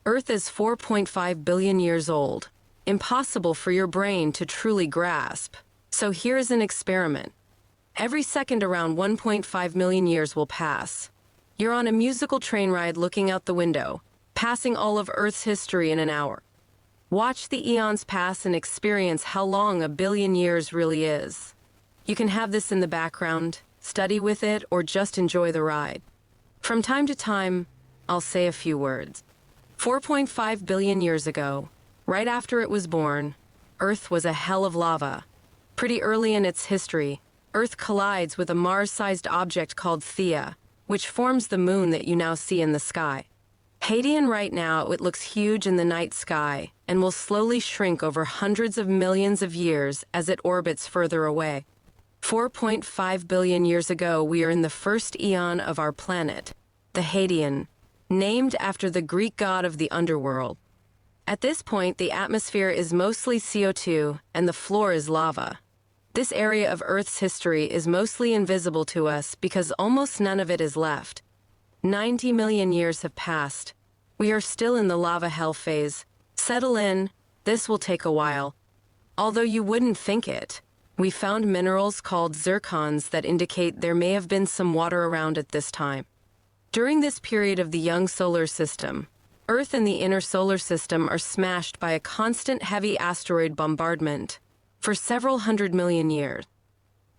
Earth is 4.5 billion years old. Impossible for your brain to truly grasp. So here's an experiment. Every second around 1.5 million years will pass. You're on a musical train ride looking out the window, passing all of Earth's history in an hour. Watch the eons pass and experience how long a billion years really is. You can have this in the background, study with it, or just enjoy the ride. From time to time, I'll say a few words. 4.5 billion years ago, right after it was born, Earth was a hell of lava. Pretty early in its history, Earth collides with a Mars-sized object called theia, which forms the moon that you now see in the sky. Hadean right now, it looks huge in the night sky and will slowly shrink over hundreds of millions of years as it orbits further away. 4.5 billion years ago, we are in the first eon of our planet, the Hadean, named after the Greek god of the underworld. At this point, the atmosphere is mostly CO2 and the floor is lava. This area of Earth's history is mostly invisible to us because almost none of it is left. 90 million years have passed. We are still in the lava hell phase. Settle in, this will take a while. Although you wouldn't think it, we found minerals called zircons that indicate there may have been some water around at this time. During this period of the young solar system, Earth and the inner solar system are smashed by a constant heavy asteroid bombardment for several hundred million years.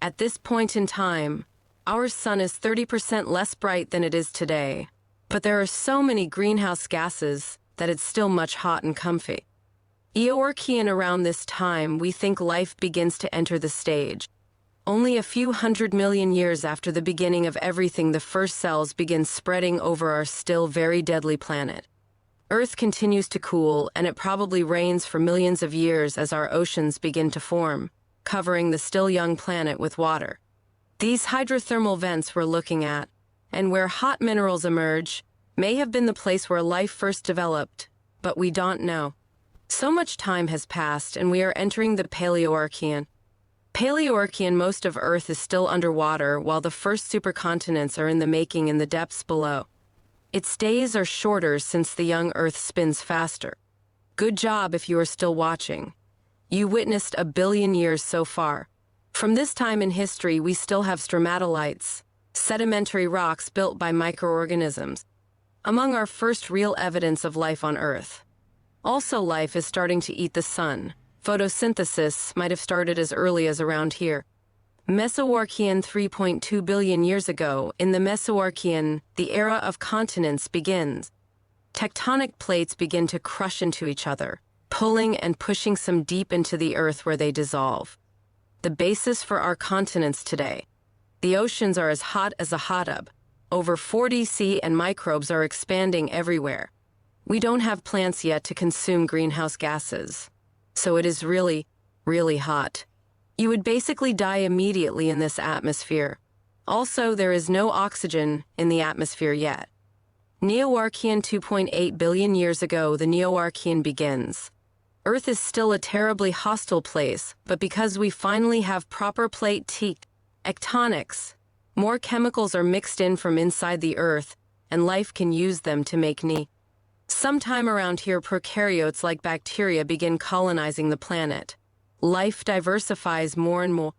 At this point in time, our sun is 30% less bright than it is today, but there are so many greenhouse gases that it's still much hot and comfy. Eoarchean around this time, we think life begins to enter the stage. Only a few 100 million years after the beginning of everything, the first cells begin spreading over our still very deadly planet. Earth continues to cool, and it probably rains for millions of years as our oceans begin to form, covering the still young planet with water. These hydrothermal vents we're looking at, and where hot minerals emerge, may have been the place where life first developed, but we don't know. So much time has passed, and we are entering the Paleoarchean. Paleoarchean, most of Earth is still underwater, while the first supercontinents are in the making in the depths below. Its days are shorter since the young Earth spins faster. Good job if you are still watching. You witnessed a billion years so far. From this time in history, we still have stromatolites, sedimentary rocks built by microorganisms, among our first real evidence of life on Earth. Also, life is starting to eat the sun. Photosynthesis might have started as early as around here. Mesoarchean 3.2 billion years ago, in the Mesoarchean, the era of continents begins. Tectonic plates begin to crush into each other, pulling and pushing some deep into the Earth where they dissolve. The basis for our continents today. The oceans are as hot as a hot tub. Over 40 sea and microbes are expanding everywhere. We don't have plants yet to consume greenhouse gases. So it is really, really hot. You would basically die immediately in this atmosphere. Also, there is no oxygen in the atmosphere yet. Neoarchean 2.8 billion years ago, the Neoarchean begins. Earth is still a terribly hostile place, but because we finally have proper plate tectonics, more chemicals are mixed in from inside the Earth, and life can use them to make Sometime around here, prokaryotes like bacteria begin colonizing the planet. Life diversifies more and more.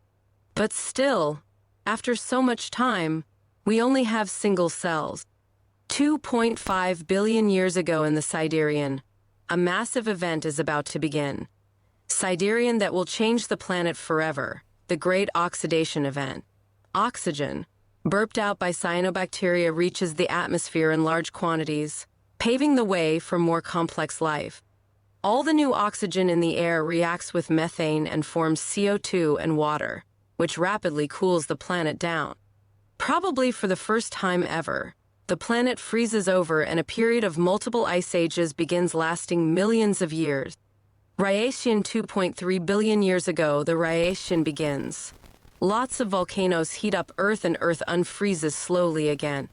But still, after so much time, we only have single cells. 2.5 billion years ago in the Siderean, a massive event is about to begin. Siderean that will change the planet forever, the Great Oxidation Event. Oxygen, burped out by cyanobacteria, reaches the atmosphere in large quantities, paving the way for more complex life. All the new oxygen in the air reacts with methane and forms CO2 and water, which rapidly cools the planet down. Probably for the first time ever, the planet freezes over and a period of multiple ice ages begins lasting millions of years. Rhyasian 2.3 billion years ago, the Rhyasian begins. Lots of volcanoes heat up Earth and Earth unfreezes slowly again.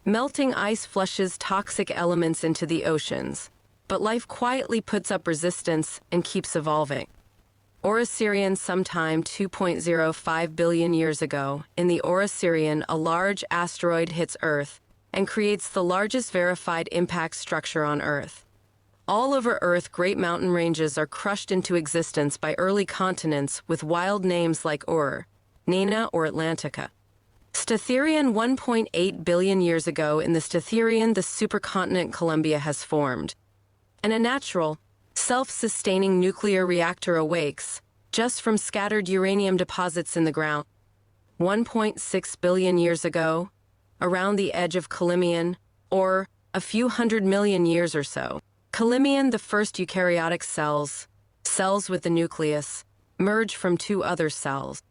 Melting ice flushes toxic elements into the oceans, but life quietly puts up resistance and keeps evolving. Orosirian, sometime 2.05 billion years ago, in the Orosirian, a large asteroid hits Earth and creates the largest verified impact structure on Earth. All over Earth, great mountain ranges are crushed into existence by early continents with wild names like Ur, Nana, or Atlantica. Statherian 1.8 billion years ago in the Statherian, the supercontinent Columbia has formed. And a natural, self-sustaining nuclear reactor awakes, just from scattered uranium deposits in the ground. 1.6 billion years ago, around the edge of Columbian, or a few 100 million years or so, Columbian, the first eukaryotic cells with the nucleus, merge from two other cells.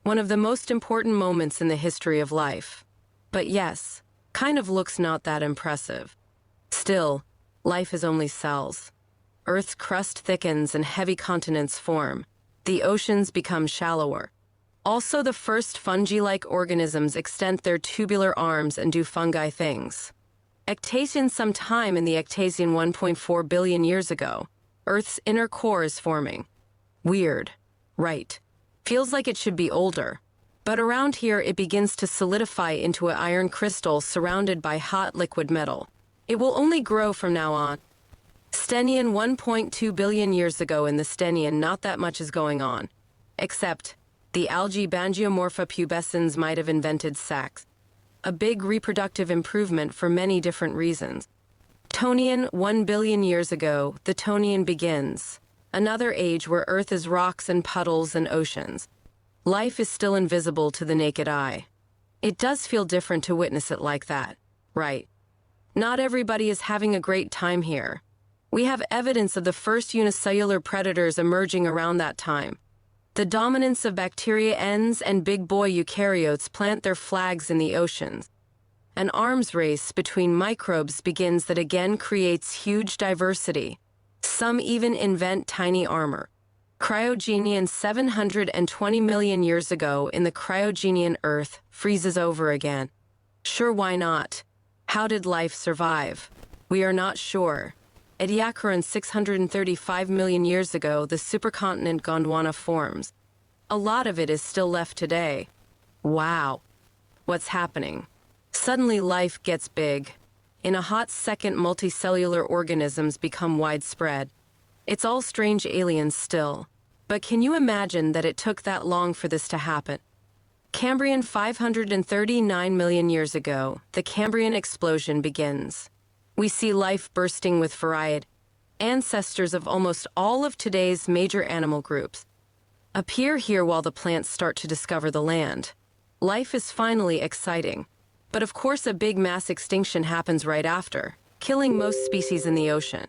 One of the most important moments in the history of life. But yes, kind of looks not that impressive. Still, life is only cells. Earth's crust thickens and heavy continents form. The oceans become shallower. Also, the first fungi-like organisms extend their tubular arms and do fungi things. Ectasian sometime in the Ectasian 1.4 billion years ago, Earth's inner core is forming. Weird, right? Feels like it should be older. But around here it begins to solidify into an iron crystal surrounded by hot liquid metal. It will only grow from now on. Stenian 1.2 billion years ago in the Stenian, not that much is going on. Except, the algae Bangiomorpha pubescens might have invented sex. A big reproductive improvement for many different reasons. Tonian 1 billion years ago, the Tonian begins. Another age where Earth is rocks and puddles and oceans. Life is still invisible to the naked eye. It does feel different to witness it like that, right? Not everybody is having a great time here. We have evidence of the first unicellular predators emerging around that time. The dominance of bacteria ends and big boy eukaryotes plant their flags in the oceans. An arms race between microbes begins that again creates huge diversity. Some even invent tiny armor. Cryogenian 720 million years ago in the cryogenian Earth freezes over again. Sure, why not? How did life survive? We are not sure. Ediacaran 635 million years ago, the supercontinent Gondwana forms. A lot of it is still left today. Wow. What's happening? Suddenly life gets big. In a hot second, multicellular organisms become widespread. It's all strange aliens still. But can you imagine that it took that long for this to happen? Cambrian 539 million years ago, the Cambrian explosion begins. We see life bursting with variety. Ancestors of almost all of today's major animal groups appear here while the plants start to discover the land. Life is finally exciting. But of course a big mass extinction happens right after, killing most species in the ocean.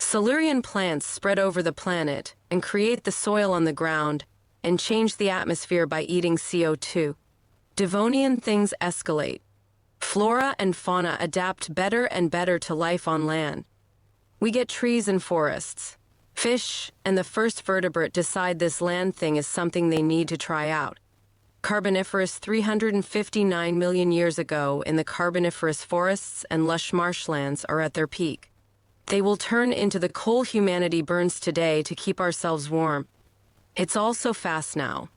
Silurian plants spread over the planet and create the soil on the ground and change the atmosphere by eating CO2. Devonian things escalate. Flora and fauna adapt better and better to life on land. We get trees and forests. Fish and the first vertebrate decide this land thing is something they need to try out. Carboniferous 359 million years ago in the Carboniferous forests and lush marshlands are at their peak. They will turn into the coal humanity burns today to keep ourselves warm. It's all so fast now.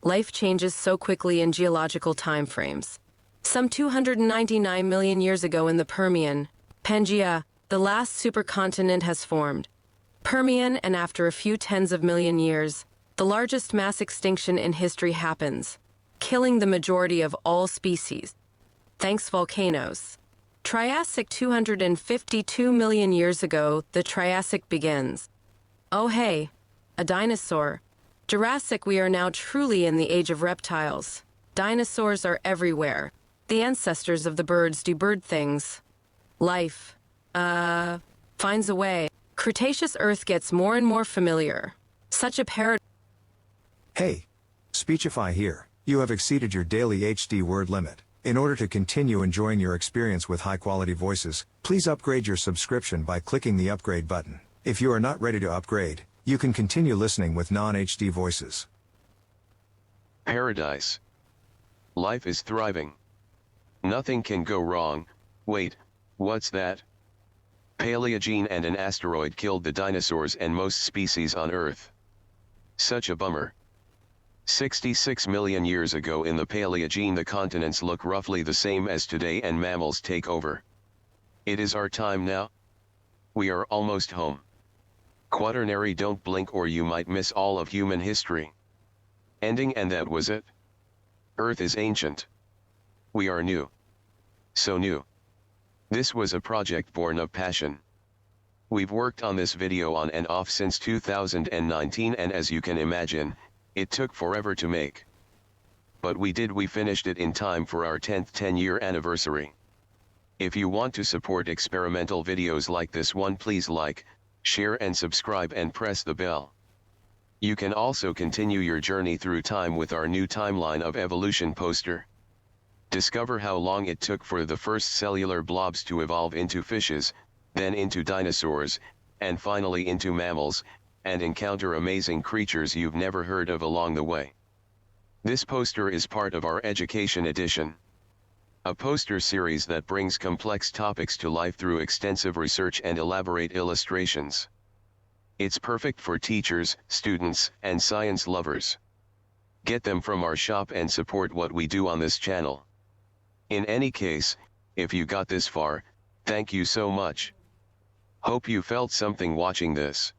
Life changes so quickly in geological timeframes. Some 299 million years ago in the Permian, Pangaea, the last supercontinent has formed. Permian, and after a few tens of million years, the largest mass extinction in history happens, killing the majority of all species. Thanks volcanoes. Triassic 252 million years ago, the Triassic begins. Oh hey, a dinosaur. Jurassic, we are now truly in the age of reptiles. Dinosaurs are everywhere. The ancestors of the birds do bird things. Life, finds a way. Cretaceous Earth gets more and more familiar. Such a paradox. Hey, Speechify here. You have exceeded your daily HD word limit. In order to continue enjoying your experience with high-quality voices, please upgrade your subscription by clicking the upgrade button. If you are not ready to upgrade, you can continue listening with non-HD voices. Paradise. Life is thriving. Nothing can go wrong. Wait, what's that? Paleogene and an asteroid killed the dinosaurs and most species on Earth. Such a bummer. 66 million years ago in the Paleogene, the continents look roughly the same as today and mammals take over. It is our time now. We are almost home. Quaternary, don't blink or you might miss all of human history. Ending, and that was it. Earth is ancient. We are new. So new. This was a project born of passion. We've worked on this video on and off since 2019, and as you can imagine, it took forever to make. But we finished it in time for our 10th 10-year anniversary. If you want to support experimental videos like this one, please like, share and subscribe and press the bell. You can also continue your journey through time with our new timeline of evolution poster. Discover how long it took for the first cellular blobs to evolve into fishes, then into dinosaurs, and finally into mammals, and encounter amazing creatures you've never heard of along the way. This poster is part of our Education Edition, a poster series that brings complex topics to life through extensive research and elaborate illustrations. It's perfect for teachers, students, and science lovers. Get them from our shop and support what we do on this channel. In any case, if you got this far, thank you so much. Hope you felt something watching this.